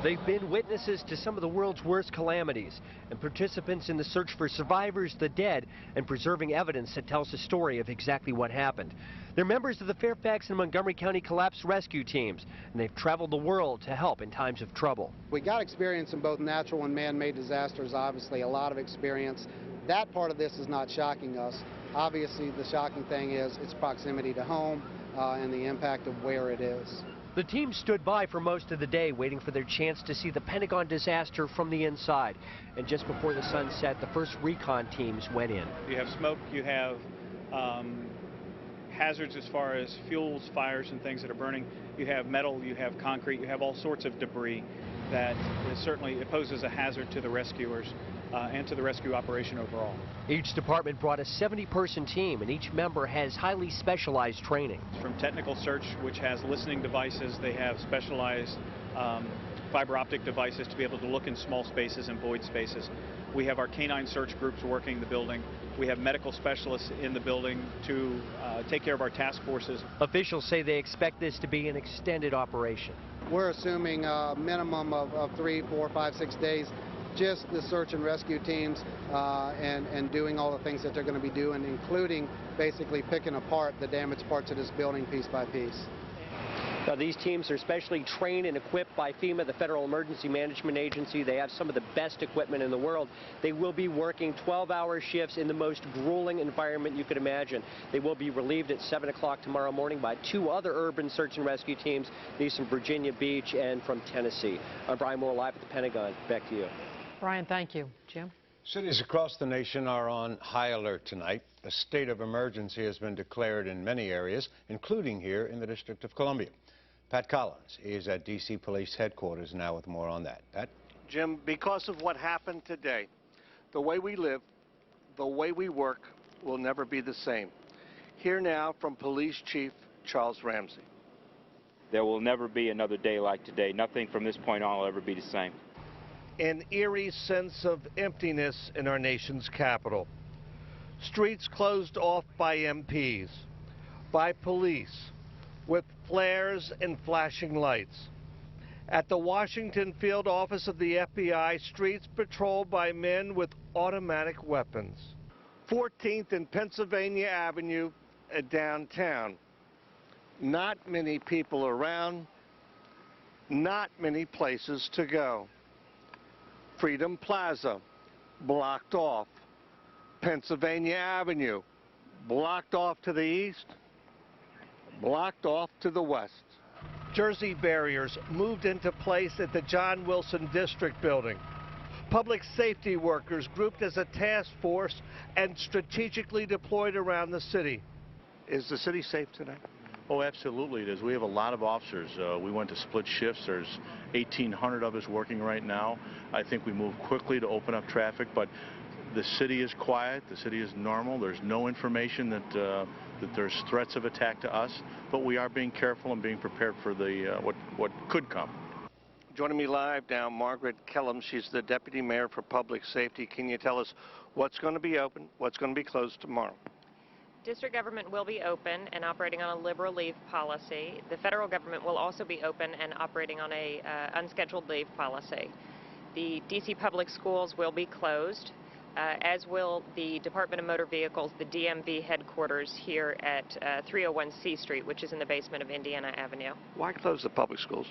They've been witnesses to some of the world's worst calamities and participants in the search for survivors, the dead, and preserving evidence that tells the story of exactly what happened. They're members of the Fairfax and Montgomery County collapse rescue teams, and they've traveled the world to help in times of trouble. We got experience in both natural and man-made disasters, obviously, a lot of experience. That part of this is not shocking us. Obviously, the shocking thing is its proximity to home and the impact of where it is. The team stood by for most of the day, waiting for their chance to see the Pentagon disaster from the inside. And just before the sun set, the first recon teams went in. You have smoke, you have hazards as far as fuels, fires, and things that are burning. You have metal, you have concrete, you have all sorts of debris that certainly poses a hazard to the rescuers and to the rescue operation overall. Each department brought a 70-person team, and each member has highly specialized training. From technical search, which has listening devices, they have specialized fiber optic devices to be able to look in small spaces and void spaces. We have our canine search groups working the building. We have medical specialists in the building to take care of our task forces. Officials say they expect this to be an extended operation. We're assuming a minimum of 3, 4, 5, 6 days, just the search and rescue teams and doing all the things that they're going to be doing, including basically picking apart the damaged parts of this building piece by piece. Now, these teams are specially trained and equipped by FEMA, the Federal Emergency Management Agency. They have some of the best equipment in the world. They will be working 12-hour shifts in the most grueling environment you could imagine. They will be relieved at 7 o'clock tomorrow morning by 2 other urban search and rescue teams, these from Virginia Beach and from Tennessee. I'm Brian Moore, live at the Pentagon. Back to you. Brian, thank you. Jim? Cities across the nation are on high alert tonight. A state of emergency has been declared in many areas, including here in the District of Columbia. Pat Collins is at D.C. Police Headquarters now with more on that. Pat? Jim, because of what happened today, the way we live, the way we work will never be the same. Here now from Police Chief Charles Ramsey. There will never be another day like today. Nothing from this point on will ever be the same. An eerie sense of emptiness in our nation's capital. Streets closed off by MPs, by police, with flares and flashing lights. At the Washington field office of the FBI, streets patrolled by men with automatic weapons. 14th and Pennsylvania Avenue downtown. Not many people around, not many places to go. Freedom Plaza, blocked off. Pennsylvania Avenue, blocked off to the east, blocked off to the west. Jersey barriers moved into place at the John Wilson District Building. Public safety workers grouped as a task force and strategically deployed around the city. Is the city safe tonight? Oh, absolutely it is. We have a lot of officers. We went to split shifts. There's 1,800 of us working right now. I think we moved quickly to open up traffic, but the city is quiet. The city is normal. There's no information that there's threats of attack to us, but we are being careful and being prepared for the what could come. Joining me live now, Margaret Kellum. She's the Deputy Mayor for Public Safety. Can you tell us what's going to be open, what's going to be closed tomorrow? District government will be open and operating on a liberal leave policy. The federal government will also be open and operating on a unscheduled leave policy. The D.C. public schools will be closed, as will the Department of Motor Vehicles, the DMV headquarters here at 301 C Street, which is in the basement of Indiana Avenue. Why close the public schools?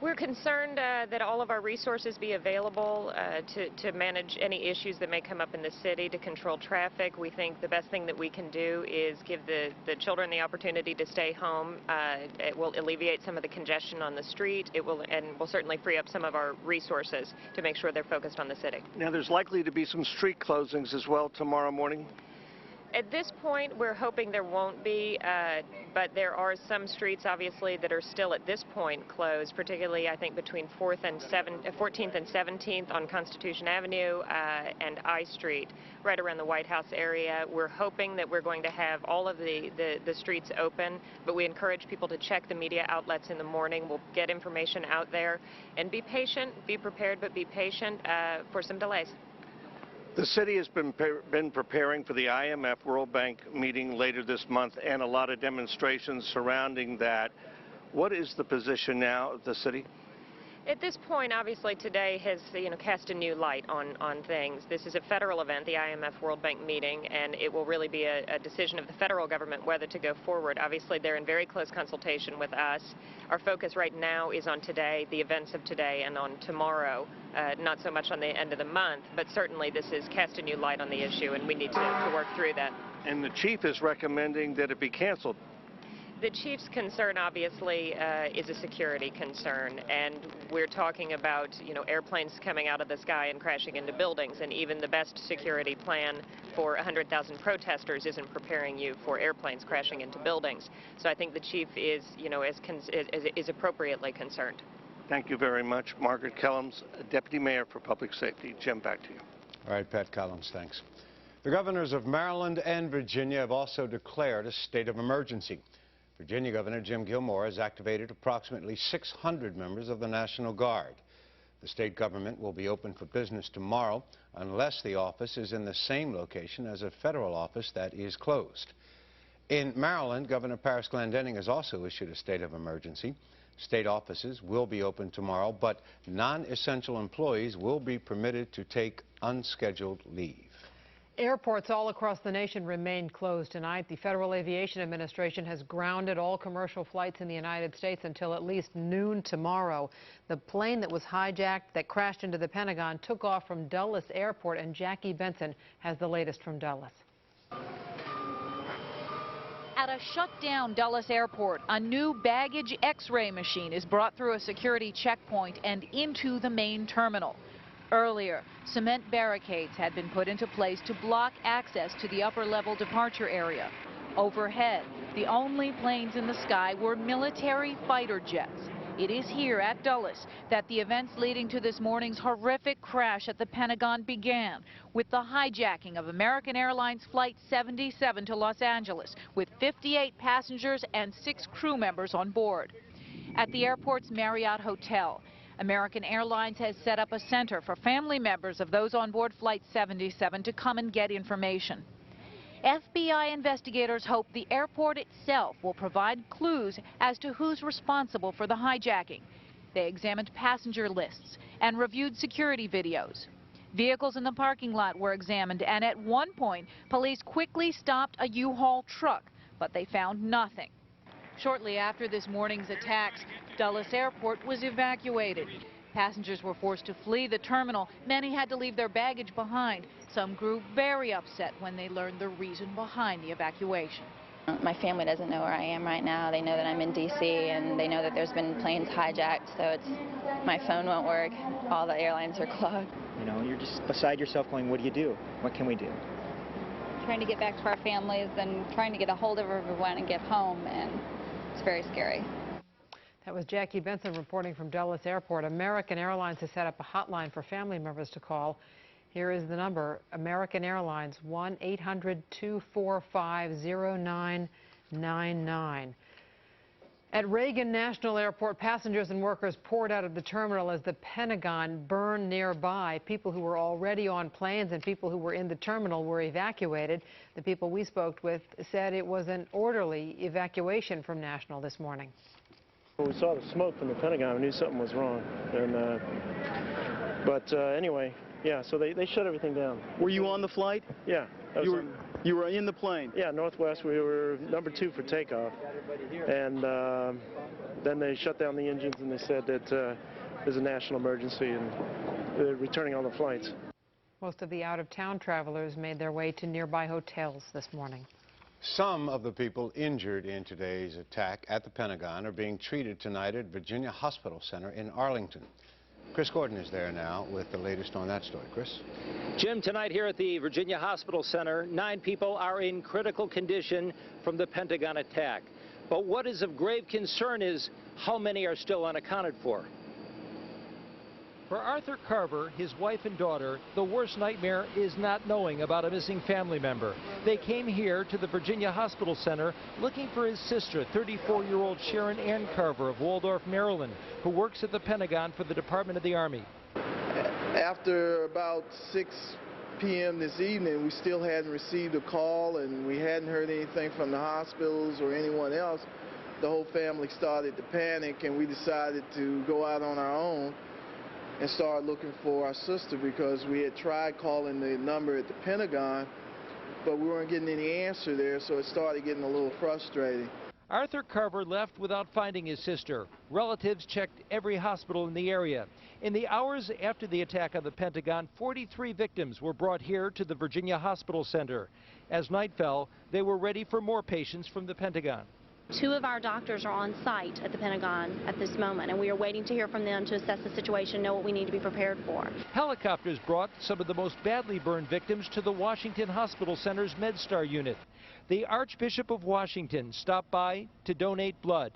We're concerned that all of our resources be available to manage any issues that may come up in the city, to control traffic. We think the best thing that we can do is give the children the opportunity to stay home. It will alleviate some of the congestion on the street. It will certainly free up some of our resources to make sure they're focused on the city. Now, there's likely to be some street closings as well tomorrow morning. At this point, we're hoping there won't be, but there are some streets, obviously, that are still at this point closed, particularly, I think, between 14th and 17th on Constitution Avenue and I Street, right around the White House area. We're hoping that we're going to have all of the streets open, but we encourage people to check the media outlets in the morning. We'll get information out there, and be patient, be prepared, but be patient for some delays. The city has been preparing for the IMF World Bank meeting later this month and a lot of demonstrations surrounding that. What is the position now of the city? At this point, obviously, today has cast a new light on things. This is a federal event, the IMF World Bank meeting, and it will really be a decision of the federal government whether to go forward. Obviously, they're in very close consultation with us. Our focus right now is on today, the events of today, and on tomorrow. Not so much on the end of the month, but certainly this has cast a new light on the issue, and we need to work through that. And the chief is recommending that it be canceled. The chief's concern, obviously, is a security concern, and we're talking about, airplanes coming out of the sky and crashing into buildings, and even the best security plan for 100,000 protesters isn't preparing you for airplanes crashing into buildings. So I think the chief is, is appropriately concerned. Thank you very much. Margaret Kellums, Deputy Mayor for Public Safety. Jim, back to you. All right, Pat Collins, thanks. The governors of Maryland and Virginia have also declared a state of emergency. Virginia Governor Jim Gilmore has activated approximately 600 members of the National Guard. The state government will be open for business tomorrow unless the office is in the same location as a federal office that is closed. In Maryland, Governor Paris Glendening has also issued a state of emergency. State offices will be open tomorrow, but non-essential employees will be permitted to take unscheduled leave. Airports all across the nation remain closed tonight. The Federal Aviation Administration has grounded all commercial flights in the United States until at least noon tomorrow. The plane that was hijacked, that crashed into the Pentagon, took off from Dulles Airport, and Jackie Benson has the latest from Dulles. At a shut-down Dulles Airport, a new baggage X-ray machine is brought through a security checkpoint and into the main terminal. Earlier, cement barricades had been put into place to block access to the upper-level departure area. Overhead, the only planes in the sky were military fighter jets. It is here at Dulles that the events leading to this morning's horrific crash at the Pentagon began, with the hijacking of American Airlines Flight 77 to Los Angeles, with 58 passengers and 6 crew members on board. At the airport's Marriott Hotel, American Airlines has set up a center for family members of those on board Flight 77 to come and get information. FBI investigators hope the airport itself will provide clues as to who's responsible for the hijacking. They examined passenger lists and reviewed security videos. Vehicles in the parking lot were examined, and at one point, police quickly stopped a U-Haul truck, but they found nothing. Shortly after this morning's attacks, Dulles Airport was evacuated. Passengers were forced to flee the terminal. Many had to leave their baggage behind. Some grew very upset when they learned the reason behind the evacuation. My family doesn't know where I am right now. They know that I'm in D.C. and they know that there's been planes hijacked, so my phone won't work. All the airlines are clogged. You're just beside yourself going, what do you do? What can we do? Trying to get back to our families and trying to get a hold of everyone and get home, and it's very scary. That was Jackie Benson reporting from Dulles Airport. American Airlines has set up a hotline for family members to call. Here is the number: American Airlines, 1-800-245-0999. At Reagan National Airport, passengers and workers poured out of the terminal as the Pentagon burned nearby. People who were already on planes and people who were in the terminal were evacuated. The people we spoke with said it was an orderly evacuation from National this morning. When we saw the smoke from the Pentagon, we knew something was wrong. But anyway, yeah, so they shut everything down. Were you on the flight? Yeah. You were in the plane? Yeah, Northwest. We were number 2 for takeoff. And then they shut down the engines and they said that there's a national emergency and they're returning all the flights. Most of the out-of-town travelers made their way to nearby hotels this morning. Some of the people injured in today's attack at the Pentagon are being treated tonight at Virginia Hospital Center in Arlington. Chris Gordon is there now with the latest on that story. Chris? Jim, tonight here at the Virginia Hospital Center, 9 people are in critical condition from the Pentagon attack. But what is of grave concern is how many are still unaccounted for. For Arthur Carver, his wife and daughter, the worst nightmare is not knowing about a missing family member. They came here to the Virginia Hospital Center looking for his sister, 34-year-old Sharon Ann Carver of Waldorf, Maryland, who works at the Pentagon for the Department of the Army. After about 6 p.m. this evening, we still hadn't received a call and we hadn't heard anything from the hospitals or anyone else. the whole family started to panic, and we decided to go out on our own and start looking for our sister, because we had tried calling the number at the Pentagon, but we weren't getting any answer there, so it started getting a little frustrating. Arthur Carver left without finding his sister. Relatives checked every hospital in the area. In the hours after the attack on the Pentagon, 43 victims were brought here to the Virginia Hospital Center. As night fell, they were ready for more patients from the Pentagon. 2 of our doctors are on site at the Pentagon at this moment, and we are waiting to hear from them to assess the situation, know what we need to be prepared for. Helicopters brought some of the most badly burned victims to the Washington Hospital Center's MedStar unit. The Archbishop of Washington stopped by to donate blood.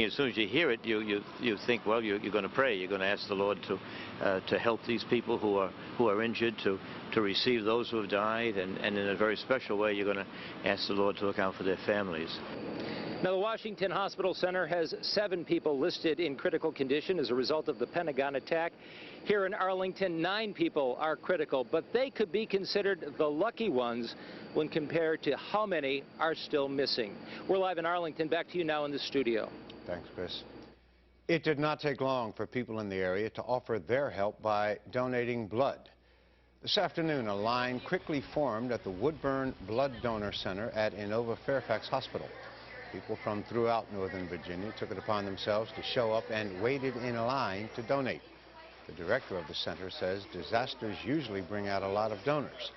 As soon as you hear it, you think, well, you're going to pray. You're going to ask the Lord to help these people who are injured, to receive those who have died, and in a very special way, you're going to ask the Lord to look out for their families. Now, the Washington Hospital Center has 7 people listed in critical condition as a result of the Pentagon attack. Here in Arlington, 9 people are critical, but they could be considered the lucky ones when compared to how many are still missing. We're live in Arlington. Back to you now in the studio. Thanks, Chris. It did not take long for people in the area to offer their help by donating blood. This afternoon, a line quickly formed at the Woodburn Blood Donor Center at Inova Fairfax Hospital. People from throughout Northern Virginia took it upon themselves to show up and waited in line to donate. The director of the center says disasters usually bring out a lot of donors,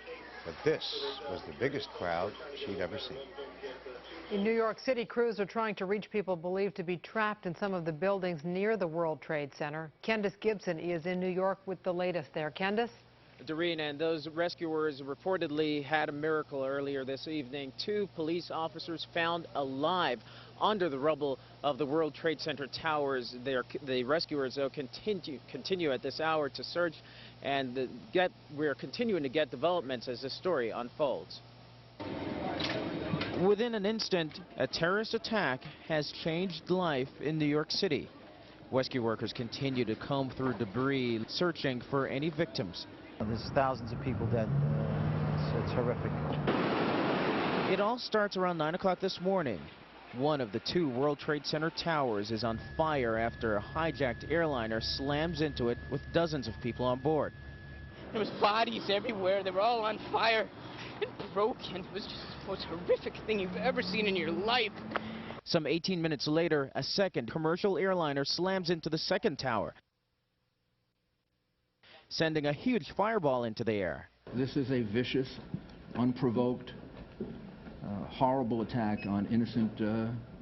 but this was the biggest crowd she'd ever seen. In New York City, crews are trying to reach people believed to be trapped in some of the buildings near the World Trade Center. Candace Gibson is in New York with the latest there. Candace? Doreen, and those rescuers reportedly had a miracle earlier this evening. 2 police officers found alive under the rubble of the World Trade Center towers. The rescuers, though, continue at this hour to search, and we're continuing to get developments as this story unfolds. Within an instant, a terrorist attack has changed life in New York City. Rescue workers continue to comb through debris, searching for any victims. There's thousands of people dead. It's horrific. It all starts around 9 o'clock this morning. One of the 2 World Trade Center towers is on fire after a hijacked airliner slams into it with dozens of people on board. There was bodies everywhere. They were all on fire and broken. It was just the most horrific thing you've ever seen in your life. Some 18 minutes later, a second commercial airliner slams into the second tower, sending a huge fireball into the air. This is a vicious, unprovoked, horrible attack on innocent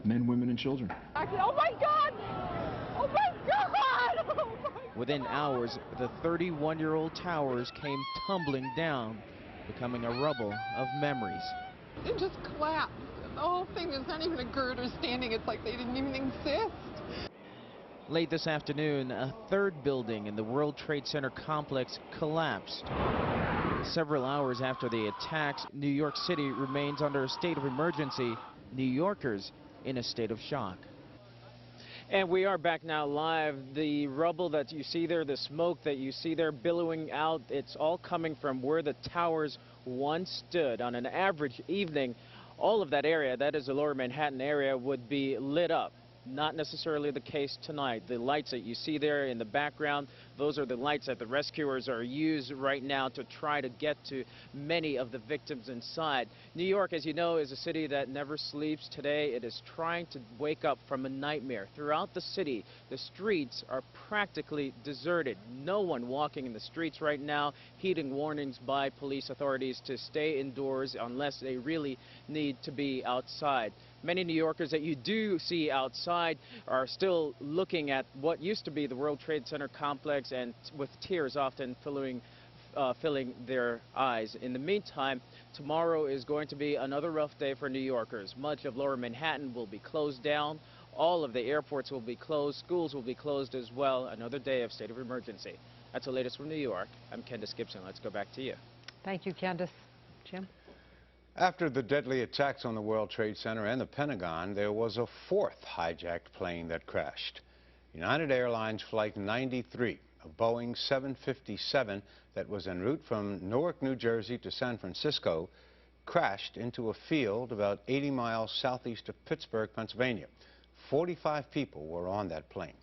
men, women, and children. Oh my God! Oh my God! Oh my... Within hours, the 31-year-old towers came tumbling down, becoming a rubble of memories. It just collapsed. The whole thing is not even a girder standing. It's like they didn't even exist. Late this afternoon, a 3rd building in the World Trade Center complex collapsed. Several hours after the attacks, New York City remains under a state of emergency. New Yorkers in a state of shock. And we are back now live. The rubble that you see there, the smoke that you see there billowing out, it's all coming from where the towers once stood. On an average evening, all of that area, that is the lower Manhattan area, would be lit up. Not necessarily the case tonight. The lights that you see there in the background, those are the lights that the rescuers are using right now to try to get to many of the victims inside. New York, as you know, is a city that never sleeps. Today, it is trying to wake up from a nightmare. Throughout the city, the streets are practically deserted. No one walking in the streets right now, heeding warnings by police authorities to stay indoors unless they really need to be outside. Many New Yorkers that you do see outside are still looking at what used to be the World Trade Center complex, and with tears often filling their eyes. In the meantime, tomorrow is going to be another rough day for New Yorkers. Much of lower Manhattan will be closed down. All of the airports will be closed. Schools will be closed as well. Another day of state of emergency. That's the latest from New York. I'm Candace Gibson. Let's go back to you. Thank you, Candace. Jim? After the deadly attacks on the World Trade Center and the Pentagon, there was a 4th hijacked plane that crashed. United Airlines Flight 93, a Boeing 757 that was en route from Newark, New Jersey to San Francisco, crashed into a field about 80 miles southeast of Pittsburgh, Pennsylvania. 45 people were on that plane.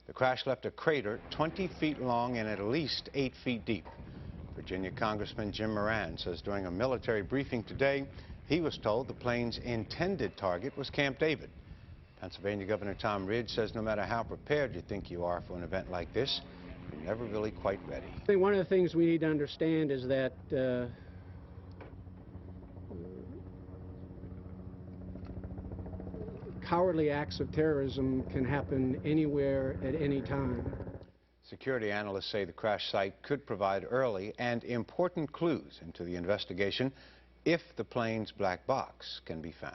The crash left a crater 20 feet long and at least 8 feet deep. Virginia Congressman Jim Moran says during a military briefing today, he was told the plane's intended target was Camp David. Pennsylvania Governor Tom Ridge says no matter how prepared you think you are for an event like this, you're never really quite ready. I think one of the things we need to understand is that cowardly acts of terrorism can happen anywhere at any time. Security analysts say the crash site could provide early and important clues into the investigation if the plane's black box can be found.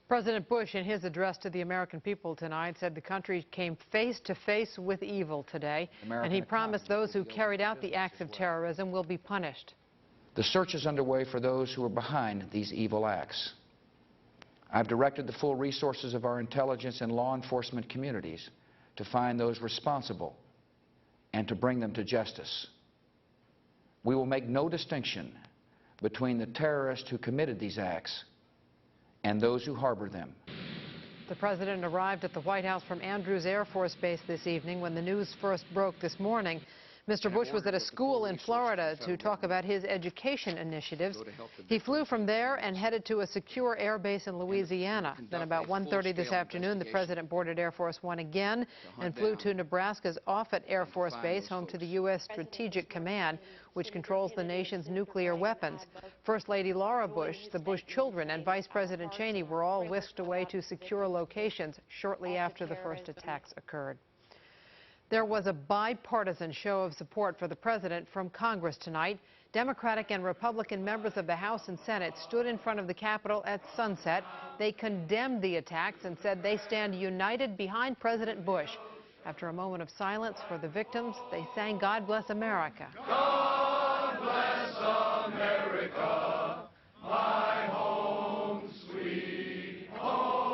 President Bush, in his address to the American people tonight, said the country came face to face with evil today, and he promised those who carried out the acts of terrorism will be punished. The search is underway for those who are behind these evil acts. I've directed the full resources of our intelligence and law enforcement communities to find those responsible and to bring them to justice. We will make no distinction between the terrorists who committed these acts and those who harbor them. The president arrived at the White House from Andrews Air Force Base this evening when the news first broke this morning. Mr. Bush was at a school in Florida to talk about his education initiatives. He flew from there and headed to a secure air base in Louisiana. Then about 1:30 this afternoon, the president boarded Air Force One again and flew to Nebraska's Offutt Air Force Base, home to the U.S. Strategic Command, which controls the nation's nuclear weapons. First Lady Laura Bush, the Bush children, and Vice President Cheney were all whisked away to secure locations shortly after the first attacks occurred. There was a bipartisan show of support for the president from Congress tonight. Democratic and Republican members of the House and Senate stood in front of the Capitol at sunset. They condemned the attacks and said they stand united behind President Bush. After a moment of silence for the victims, they sang God Bless America. God bless America, my home sweet home.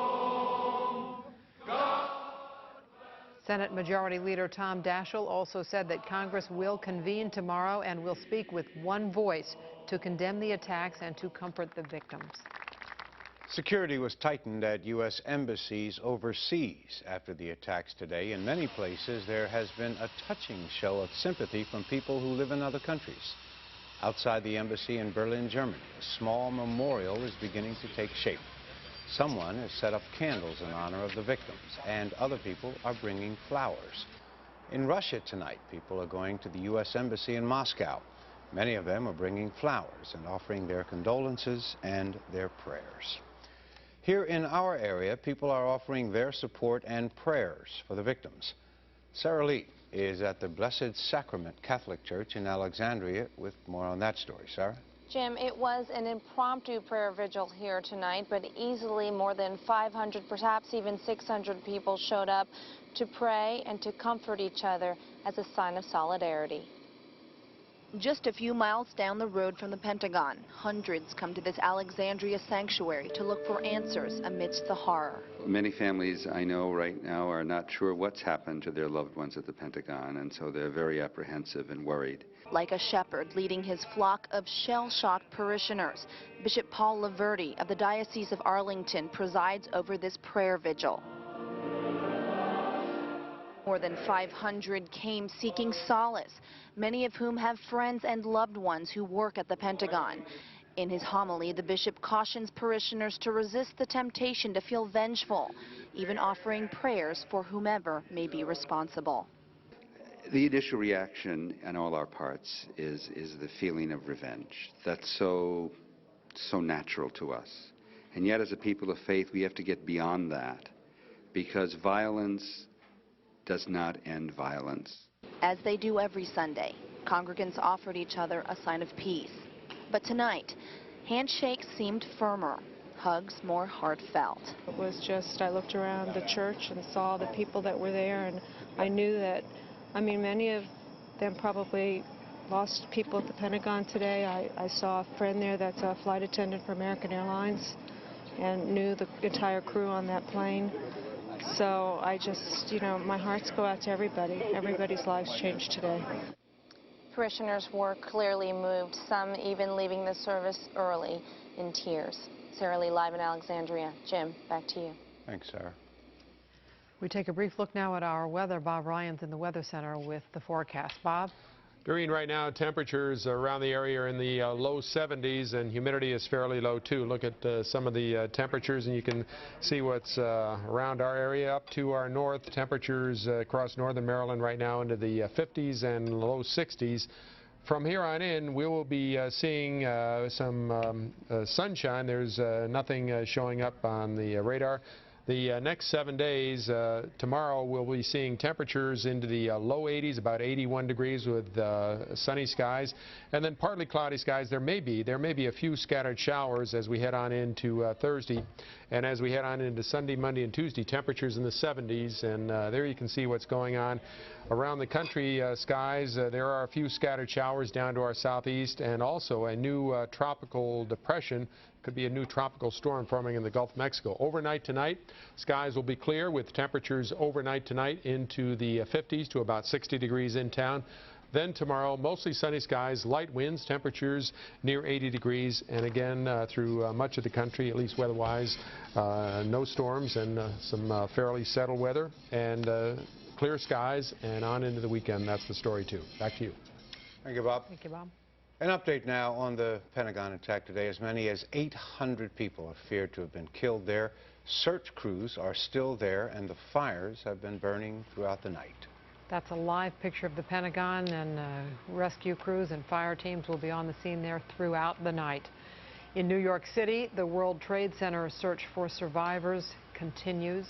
Senate Majority Leader Tom Daschle also said that Congress will convene tomorrow and will speak with one voice to condemn the attacks and to comfort the victims. Security was tightened at U.S. embassies overseas after the attacks today. In many places, there has been a touching show of sympathy from people who live in other countries. Outside the embassy in Berlin, Germany, a small memorial is beginning to take shape. Someone has set up candles in honor of the victims, and other people are bringing flowers. In Russia tonight, people are going to the U.S. Embassy in Moscow. Many of them are bringing flowers and offering their condolences and their prayers. Here in our area, people are offering their support and prayers for the victims. Sarah Lee is at the Blessed Sacrament Catholic Church in Alexandria with more on that story. Sarah? Jim, it was an impromptu prayer vigil here tonight, but easily more than 500, perhaps even 600 people showed up to pray and to comfort each other as a sign of solidarity. Just a few miles down the road from the Pentagon, hundreds come to this Alexandria sanctuary to look for answers amidst the horror. Many families I know right now are not sure what's happened to their loved ones at the Pentagon, and so they're very apprehensive and worried. Like a shepherd leading his flock of shell-shocked parishioners, Bishop Paul Laverty of the Diocese of Arlington presides over this prayer vigil. More than 500 came seeking solace, many of whom have friends and loved ones who work at the Pentagon. In his homily, the bishop cautions parishioners to resist the temptation to feel vengeful, even offering prayers for whomever may be responsible. The initial reaction on all our parts is the feeling of revenge. That's so natural to us. And yet, as a people of faith, we have to get beyond that, because violence does not end violence. As they do every Sunday, congregants offered each other a sign of peace. But tonight, handshakes seemed firmer, hugs more heartfelt. It was just, I looked around the church and saw the people that were there, and I knew that, many of them probably lost people at the Pentagon today. I saw a friend there that's a flight attendant for American Airlines and knew the entire crew on that plane. So I just, my hearts go out to everybody. Everybody's lives changed today. Parishioners were clearly moved, some even leaving the service early in tears. Sarah Lee, live in Alexandria. Jim, back to you. Thanks, Sarah. We take a brief look now at our weather. Bob Ryan's in the Weather Center with the forecast. Bob? Green right now, temperatures around the area are in the low 70s, and humidity is fairly low too. Look at some of the temperatures, and you can see what's around our area. Up to our north, temperatures across northern Maryland right now into the 50s and low 60s. From here on in, we will be seeing some sunshine. There's nothing showing up on the radar. The next 7 days, tomorrow we'll be seeing temperatures into the low 80s, about 81 degrees with sunny skies, and then partly cloudy skies. There may be a few scattered showers as we head on into Thursday, and as we head on into Sunday, Monday, and Tuesday, temperatures in the 70s, and there you can see what's going on around the country. Skies, there are a few scattered showers down to our southeast, and also a new tropical depression. Could be a new tropical storm forming in the Gulf of Mexico. Overnight tonight, skies will be clear with temperatures overnight tonight into the 50s to about 60 degrees in town. Then tomorrow, mostly sunny skies, light winds, temperatures near 80 degrees, and again through much of the country, at least weather-wise, no storms and some fairly settled weather and clear skies, and on into the weekend. That's the story too. Back to you. Thank you, Bob. Thank you, Bob. An update now on the Pentagon attack today. As many as 800 people are feared to have been killed there. Search crews are still there, and the fires have been burning throughout the night. That's a live picture of the Pentagon, and rescue crews and fire teams will be on the scene there throughout the night. In New York City, the World Trade Center search for survivors continues.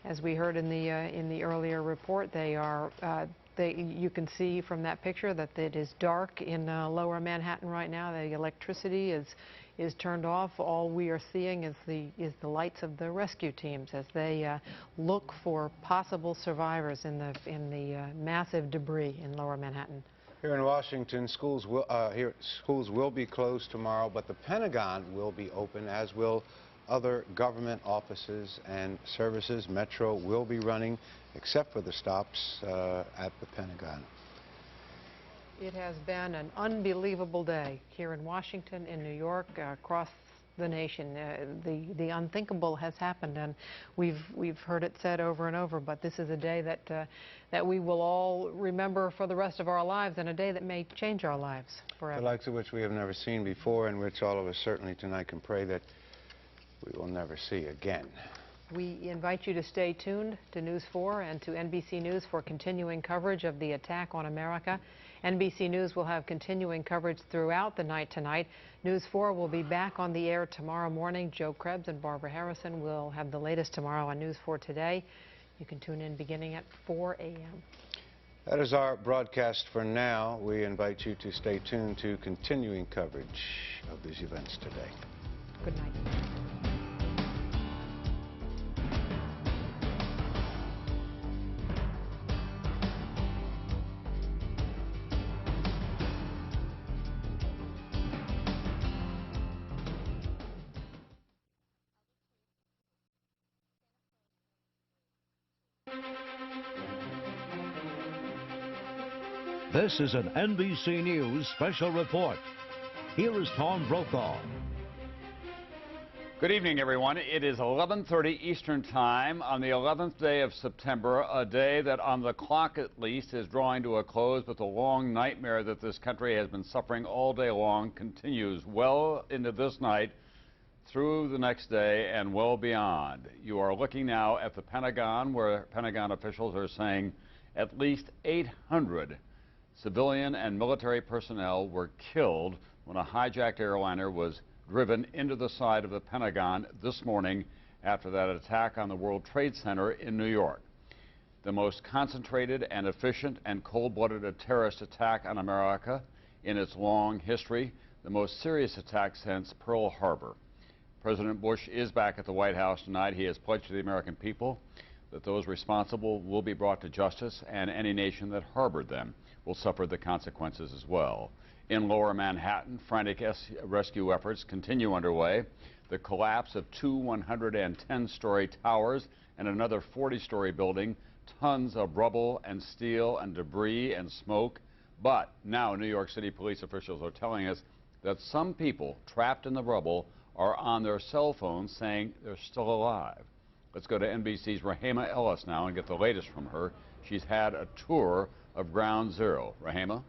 As we heard in the earlier report, you can see from that picture that it is dark in lower Manhattan right now. The electricity is turned off. All we are seeing is the lights of the rescue teams as they look for possible survivors in the massive debris in lower Manhattan. Here in Washington, schools will be closed tomorrow, but the Pentagon will be open, as will other government offices and services. Metro will be running, except for the stops at the Pentagon. It has been an unbelievable day here in Washington, in New York, across the nation. The unthinkable has happened, and we've heard it said over and over, but this is a day that we will all remember for the rest of our lives, and a day that may change our lives forever. The likes of which we have never seen before, and which all of us certainly tonight can pray that we will never see again. We invite you to stay tuned to News 4 and to NBC News for continuing coverage of the attack on America. NBC News will have continuing coverage throughout the night tonight. News 4 will be back on the air tomorrow morning. Joe Krebs and Barbara Harrison will have the latest tomorrow on News 4 Today. You can tune in beginning at 4 a.m. That is our broadcast for now. We invite you to stay tuned to continuing coverage of these events today. Good night. This is an NBC News special report. Here is Tom Brokaw. Good evening, everyone. It is 11:30 Eastern Time on the 11th day of September, a day that on the clock at least is drawing to a close, but the long nightmare that this country has been suffering all day long continues well into this night, through the next day, and well beyond. You are looking now at the Pentagon, where Pentagon officials are saying at least 800 civilian and military personnel were killed when a hijacked airliner was driven into the side of the Pentagon this morning after that attack on the World Trade Center in New York. The most concentrated and efficient and cold-blooded terrorist attack on America in its long history, the most serious attack since Pearl Harbor. President Bush is back at the White House tonight. He has pledged to the American people that those responsible will be brought to justice, and any nation that harbored them will suffer the consequences as well. In lower Manhattan, frantic rescue efforts continue underway. The collapse of two 110-story towers and another 40-story building, tons of rubble and steel and debris and smoke. But now New York City police officials are telling us that some people trapped in the rubble are on their cell phones saying they're still alive. Let's go to NBC's Rahema Ellis now and get the latest from her. She's had a tour of Ground Zero. Rahema?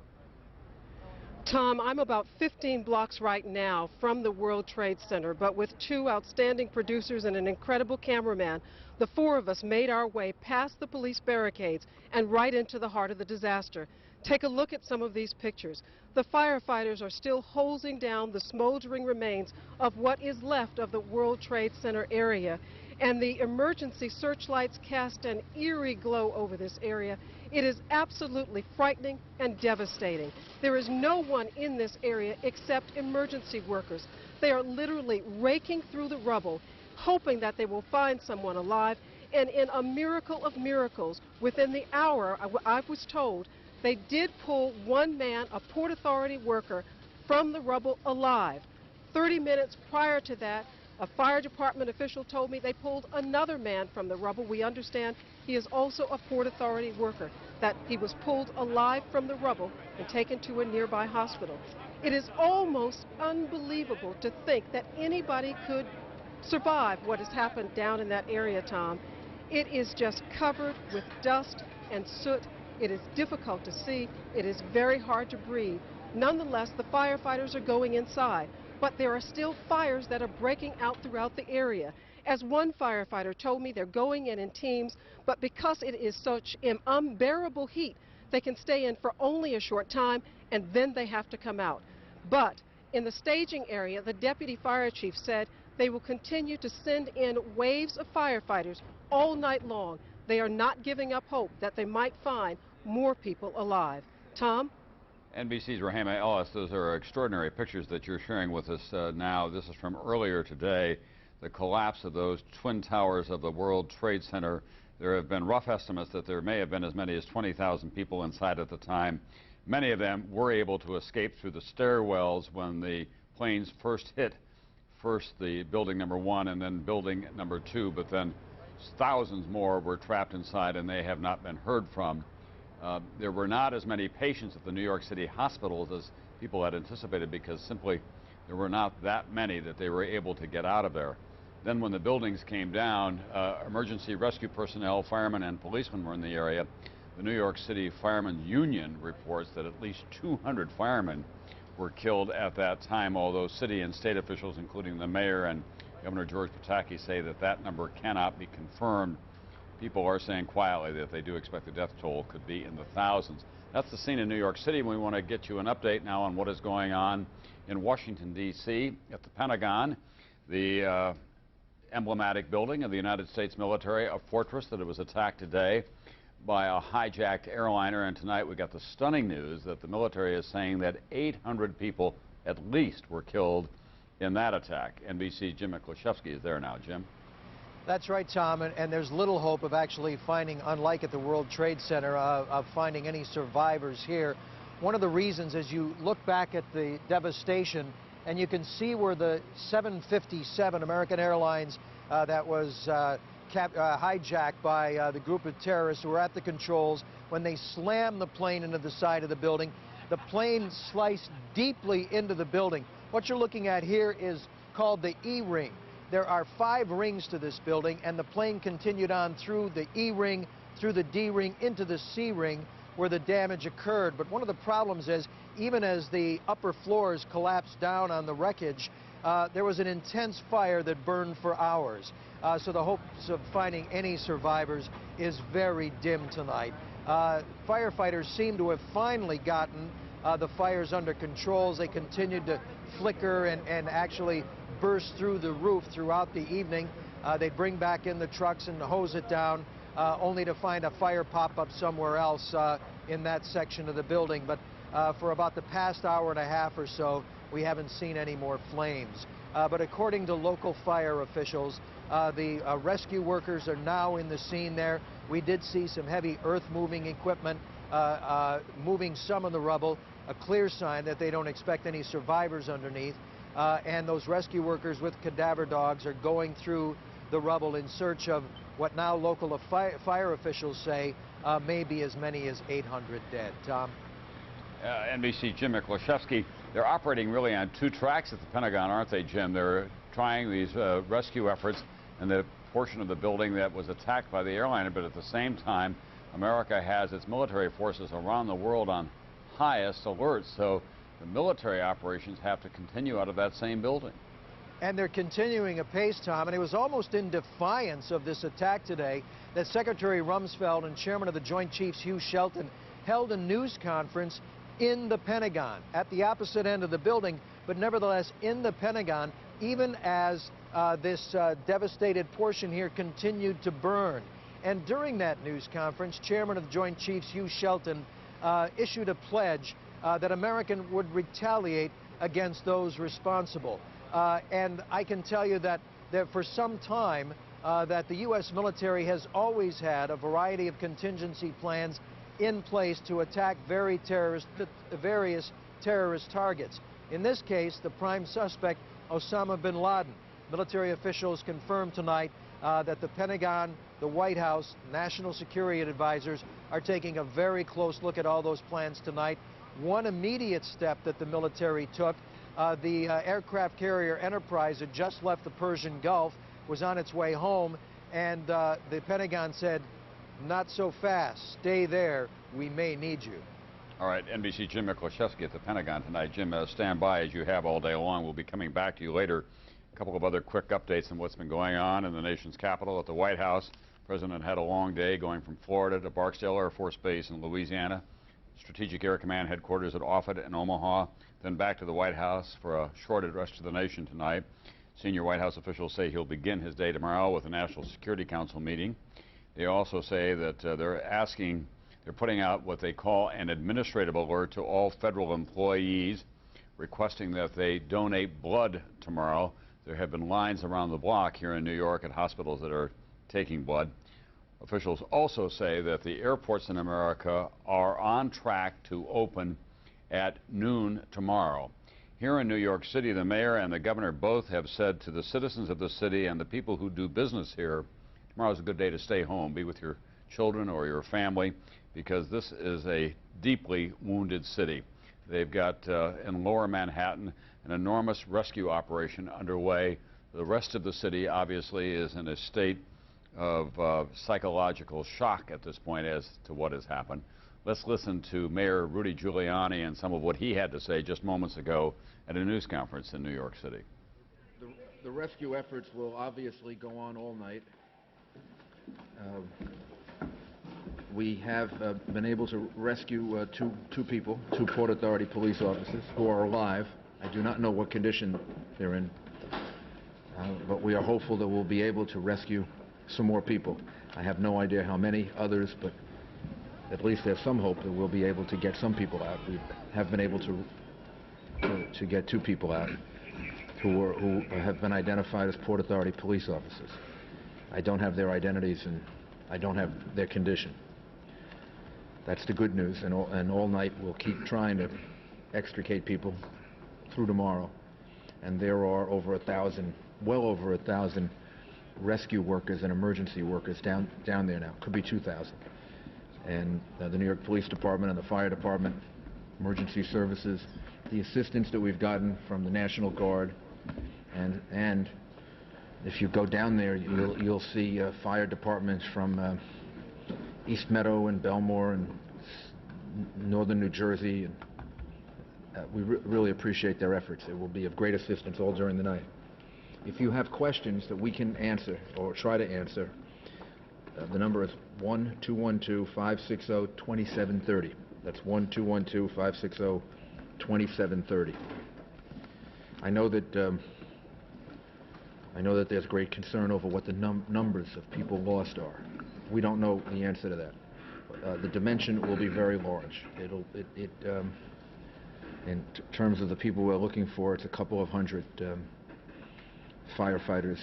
Tom, I'm about 15 blocks right now from the World Trade Center, but with two outstanding producers and an incredible cameraman, the four of us made our way past the police barricades and right into the heart of the disaster. Take a look at some of these pictures. The firefighters are still hosing down the smoldering remains of what is left of the World Trade Center area, and the emergency searchlights cast an eerie glow over this area. It is absolutely frightening and devastating. There is no one in this area except emergency workers. They are literally raking through the rubble, hoping that they will find someone alive. And in a miracle of miracles, within the hour, I was told, they did pull one man, a Port Authority worker, from the rubble alive. 30 minutes prior to that, a fire department official told me they pulled another man from the rubble. We understand he is also a Port Authority worker, that he was pulled alive from the rubble and taken to a nearby hospital. It is almost unbelievable to think that anybody could survive what has happened down in that area, Tom. It is just covered with dust and soot. It is difficult to see. It is very hard to breathe. Nonetheless, the firefighters are going inside, but there are still fires that are breaking out throughout the area. As one firefighter told me, they're going in teams, but because it is such an unbearable heat, they can stay in for only a short time, and then they have to come out. But in the staging area, the deputy fire chief said they will continue to send in waves of firefighters all night long. They are not giving up hope that they might find more people alive. Tom? NBC's Rahema Ellis, those are extraordinary pictures that you're sharing with us now. This is from earlier today, the collapse of those twin towers of the World Trade Center. There have been rough estimates that there may have been as many as 20,000 people inside at the time. Many of them were able to escape through the stairwells when the planes first hit, first the building number 1 and then building number 2, but then thousands more were trapped inside and they have not been heard from. There were not as many patients at the New York City hospitals as people had anticipated because simply there were not that many that they were able to get out of there. Then when the buildings came down, emergency rescue personnel, firemen and policemen were in the area. The New York City Firemen's Union reports that at least 200 firemen were killed at that time, although city and state officials, including the mayor and Governor George Pataki, say that that number cannot be confirmed. People are saying quietly that they do expect the death toll could be in the thousands. That's the scene in New York City. We want to get you an update now on what is going on in Washington, D.C. at the Pentagon, the emblematic building of the United States military, a fortress that it was attacked today by a hijacked airliner. And tonight we got the stunning news that the military is saying that 800 people at least were killed in that attack. NBC's Jim Miklaszewski is there now. Jim? That's right, Tom, and there's little hope of actually finding, unlike at the World Trade Center, of finding any survivors here. One of the reasons is you look back at the devastation and you can see where the 757 American Airlines that was hijacked by the group of terrorists who were at the controls, when they slammed the plane into the side of the building, the plane sliced deeply into the building. What you're looking at here is called the E-ring. There are 5 rings to this building, and the plane continued on through the E-ring, through the D-ring, into the C-ring, where the damage occurred. But one of the problems is, even as the upper floors collapsed down on the wreckage, there was an intense fire that burned for hours. So the hopes of finding any survivors is very dim tonight. Firefighters seem to have finally gotten the fires under control. They continued to flicker and actually burst through the roof throughout the evening. They bring back in the trucks and hose it down, only to find a fire pop up somewhere else in that section of the building. But for about the past hour and a half or so, we haven't seen any more flames. But according to local fire officials, the rescue workers are now in the scene there. We did see some heavy earth-moving equipment moving some of the rubble, a clear sign that they don't expect any survivors underneath. And those rescue workers with cadaver dogs are going through the rubble in search of what now local fire officials say may be as many as 800 dead. Tom? NBC Jim Miklaszewski. They're operating really on 2 tracks at the Pentagon, aren't they, Jim? They're trying these rescue efforts, and the portion of the building that was attacked by the airliner, but at the same time, America has its military forces around the world on highest alert, so the military operations have to continue out of that same building. And they're continuing apace, Tom, and it was almost in defiance of this attack today that Secretary Rumsfeld and Chairman of the Joint Chiefs Hugh Shelton held a news conference in the Pentagon, at the opposite end of the building, but nevertheless in the Pentagon, even as this devastated portion here continued to burn. And during that news conference, Chairman of the Joint Chiefs Hugh Shelton issued a pledge that America would retaliate against those responsible. And I can tell you that for some time that the U.S. military has always had a variety of contingency plans in place to attack various terrorist targets. In this case, the prime suspect, Osama bin Laden. Military officials confirmed tonight that the Pentagon, the White House, national security advisors are taking a very close look at all those plans tonight. One immediate step that the military took, the aircraft carrier Enterprise had just left the Persian Gulf, was on its way home, and the Pentagon said, not so fast, stay there, we may need you. All right, NBC Jim Miklaszewski at the Pentagon tonight. Jim, stand by as you have all day long. We'll be coming back to you later. A couple of other quick updates on what's been going on in the nation's capital. At the White House, the President had a long day going from Florida to Barksdale Air Force Base in Louisiana, Strategic Air Command headquarters at Offutt and Omaha, then back to the White House for a short address to the nation tonight. Senior White House officials say he'll begin his day tomorrow with a National Security Council meeting. They also say that they're putting out what they call an administrative alert to all federal employees, requesting that they donate blood tomorrow. There have been lines around the block here in New York at hospitals that are taking blood. Officials also say that the airports in America are on track to open at noon tomorrow. Here in New York City, the mayor and the governor both have said to the citizens of the city and the people who do business here, tomorrow's a good day to stay home, be with your children or your family, because this is a deeply wounded city. They've got, in lower Manhattan, an enormous rescue operation underway. The rest of the city, obviously, is in a state of psychological shock at this point as to what has happened. Let's listen to Mayor Rudy Giuliani and some of what he had to say just moments ago at a news conference in New York City. The rescue efforts will obviously go on all night. We have been able to rescue two people, two Port Authority police officers who are alive. I do not know what condition they're in, but we are hopeful that we'll be able to rescue some more people. I have no idea how many others, but at least there's some hope that we'll be able to get some people out. We have been able to get two people out who have been identified as Port Authority police officers. I don't have their identities and I don't have their condition. That's the good news, and all night we'll keep trying to extricate people through tomorrow. And there are over 1,000, well over 1,000 rescue workers and emergency workers down there now. Could be 2,000. And the New York Police Department and the Fire Department, emergency services, the assistance that we've gotten from the National Guard, and if you go down there, you'll see fire departments from East Meadow and Belmore and northern New Jersey. And, we really appreciate their efforts. It will be of great assistance all during the night. If you have questions that we can answer or try to answer, the number is 1-212-560-2730. That's 1-212-560-2730. I know that there's great concern over what the numbers of people lost are. We don't know the answer to that. The dimension will be very large. In terms of the people we're looking for, it's a couple of hundred firefighters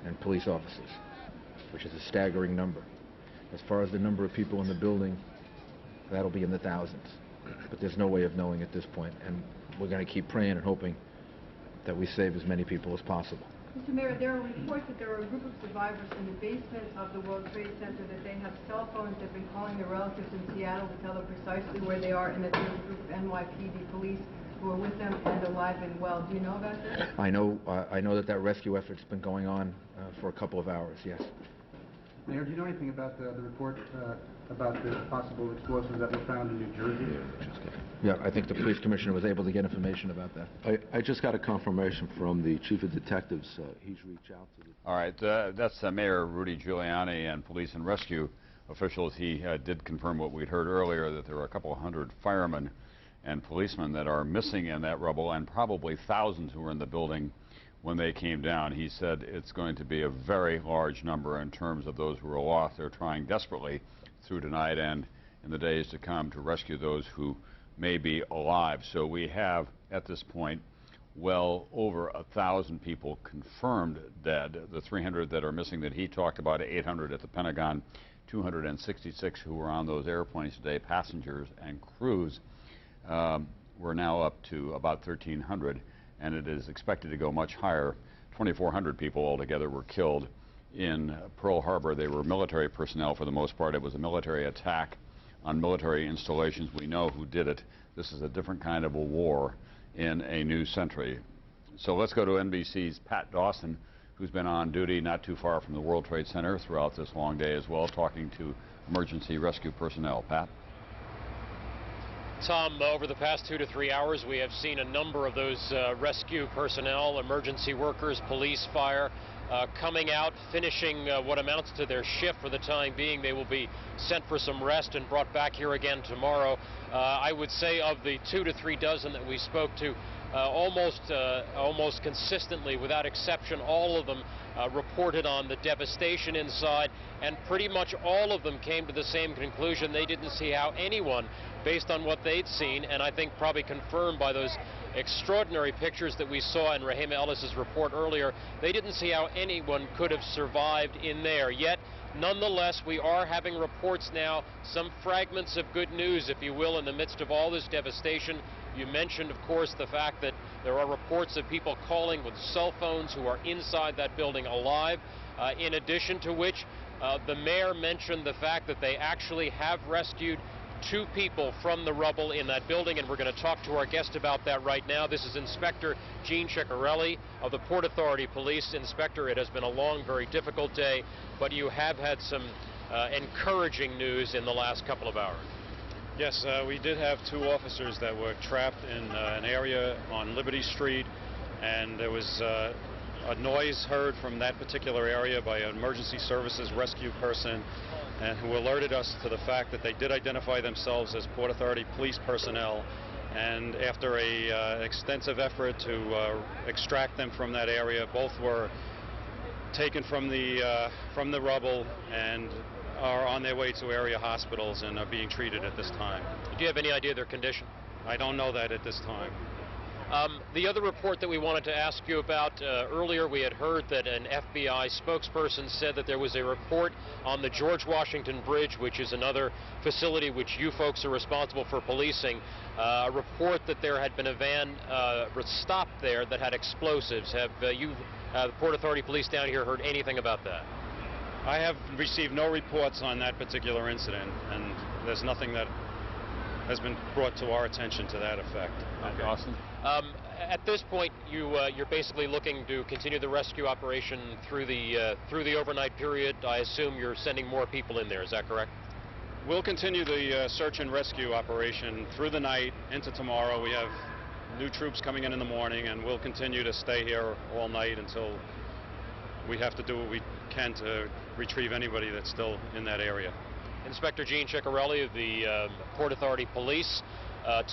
and police officers, which is a staggering number. As far as the number of people in the building, that'll be in the thousands. But there's no way of knowing at this point, and we're going to keep praying and hoping that we save as many people as possible. Mr. Mayor, there are reports that there are a group of survivors in the basement of the World Trade Center, that they have cell phones, they've been calling their relatives in Seattle to tell them precisely where they are, and that there's a group of NYPD police who are with them and alive and well. Do you know about this? I know that rescue effort's been going on for a couple of hours, yes. Mayor, do you know anything about the report about the possible explosives that were found in New Jersey? Yeah, I think the police commissioner was able to get information about that. I just got a confirmation from the chief of detectives. He's reached out to the... All right, that's Mayor Rudy Giuliani and police and rescue officials. He did confirm what we'd heard earlier, that there were a couple of hundred firemen and policemen that are missing in that rubble, and probably thousands who were in the building when they came down. He said it's going to be a very large number in terms of those who are lost. They're trying desperately through tonight and in the days to come to rescue those who may be alive. So we have, at this point, well over 1,000 people confirmed dead. The 300 that are missing that he talked about, 800 at the Pentagon, 266 who were on those airplanes today, passengers and crews. We're now up to about 1,300, and it is expected to go much higher. 2,400 people altogether were killed in Pearl Harbor. They were military personnel for the most part. It was a military attack on military installations. We know who did it. This is a different kind of a war in a new century. So let's go to NBC's Pat Dawson, who's been on duty not too far from the World Trade Center throughout this long day as well, talking to emergency rescue personnel. Pat? Tom, over the past 2 to 3 hours, we have seen a number of those rescue personnel, emergency workers, police, fire, coming out, finishing what amounts to their shift for the time being. They will be sent for some rest and brought back here again tomorrow. I would say of the 2 to 3 dozen that we spoke to, almost consistently, without exception, all of them reported on the devastation inside, and pretty much all of them came to the same conclusion. They didn't see how anyone, based on what they'd seen, and I think probably confirmed by those extraordinary pictures that we saw in Rahima Ellis's report earlier, they didn't see how anyone could have survived in there. Yet, nonetheless, we are having reports now, some fragments of good news, if you will, in the midst of all this devastation. You mentioned, of course, the fact that there are reports of people calling with cell phones who are inside that building alive, in addition to which the mayor mentioned the fact that they actually have rescued 2 people from the rubble in that building, and we're going to talk to our guest about that right now. This is Inspector Gene Ciccarelli of the Port Authority Police. Inspector, it has been a long, very difficult day, but you have had some encouraging news in the last couple of hours. Yes, we did have 2 officers that were trapped in an area on Liberty Street, and there was a noise heard from that particular area by an emergency services rescue person, and who alerted us to the fact that they did identify themselves as Port Authority police personnel. And after an extensive effort to extract them from that area, both were taken from the rubble and are on their way to area hospitals and are being treated at this time. Do you have any idea of their condition? I don't know that at this time. The other report that we wanted to ask you about, earlier we had heard that an FBI spokesperson said that there was a report on the George Washington Bridge, which is another facility which you folks are responsible for policing, a report that there had been a van stopped there that had explosives. Have you, the Port Authority Police down here, heard anything about that? I have received no reports on that particular incident, and there's nothing that has been brought to our attention to that effect. Okay. Awesome. At this point, you're basically looking to continue the rescue operation through the overnight period. I assume you're sending more people in there. Is that correct? We'll continue the search and rescue operation through the night into tomorrow. We have new troops coming in the morning, and we'll continue to stay here all night until we have to do what we can to retrieve anybody that's still in that area. Inspector Gene Ciccarelli of the Port Authority Police.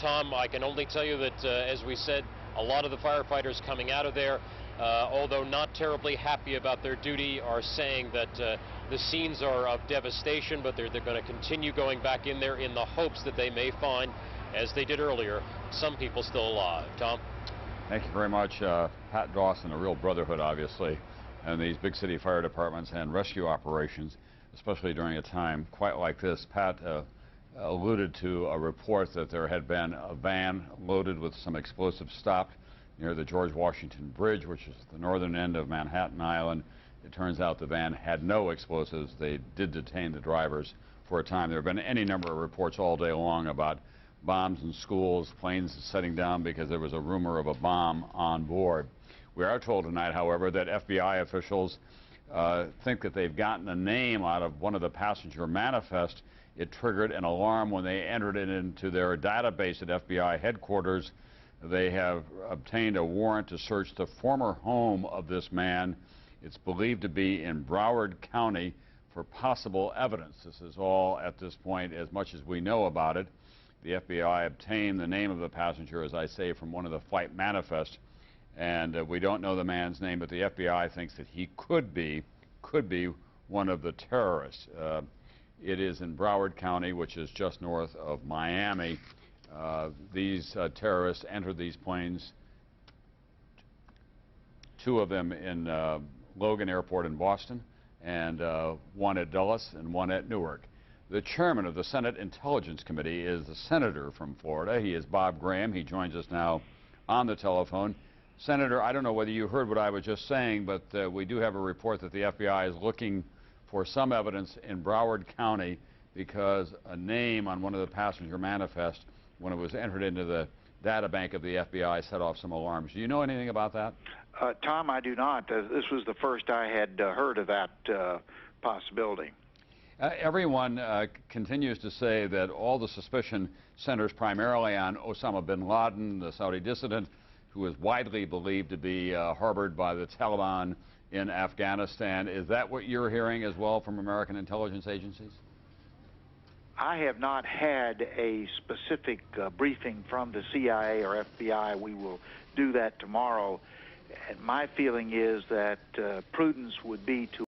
Tom, I can only tell you that, as we said, a lot of the firefighters coming out of there, although not terribly happy about their duty, are saying that the scenes are of devastation, but they're going to continue going back in there in the hopes that they may find, as they did earlier, some people still alive. Tom? Thank you very much. Pat Dawson, a real brotherhood, obviously, and these big city fire departments and rescue operations, especially during a time quite like this. Pat alluded to a report that there had been a van loaded with some explosives stopped near the George Washington Bridge, which is the northern end of Manhattan Island. It turns out the van had no explosives. They did detain the drivers for a time. There have been any number of reports all day long about bombs in schools, planes setting down because there was a rumor of a bomb on board. We are told tonight, however, that FBI officials think that they've gotten a name out of one of the passenger manifests. It triggered an alarm when they entered it into their database at FBI headquarters. They have obtained a warrant to search the former home of this man. It's believed to be in Broward County for possible evidence. This is all, at this point, as much as we know about it. The FBI obtained the name of the passenger, as I say, from one of the flight manifests. And we don't know the man's name, but the FBI thinks that he could be one of the terrorists. It is in Broward County, which is just north of Miami. These terrorists entered these planes, two of them in Logan Airport in Boston, and one at Dulles and one at Newark. The chairman of the Senate Intelligence Committee is the senator from Florida. He is Bob Graham. He joins us now on the telephone. Senator, I don't know whether you heard what I was just saying, but we do have a report that the FBI is looking for some evidence in Broward County because a name on one of the passenger manifests, when it was entered into the data bank of the FBI, set off some alarms. Do you know anything about that? Tom, I do not. This was the first I had heard of that possibility. Everyone continues to say that all the suspicion centers primarily on Osama bin Laden, the Saudi dissident, who is widely believed to be harbored by the Taliban in Afghanistan. Is that what you're hearing as well from American intelligence agencies? I have not had a specific briefing from the CIA or FBI. We will do that tomorrow. And my feeling is that prudence would be to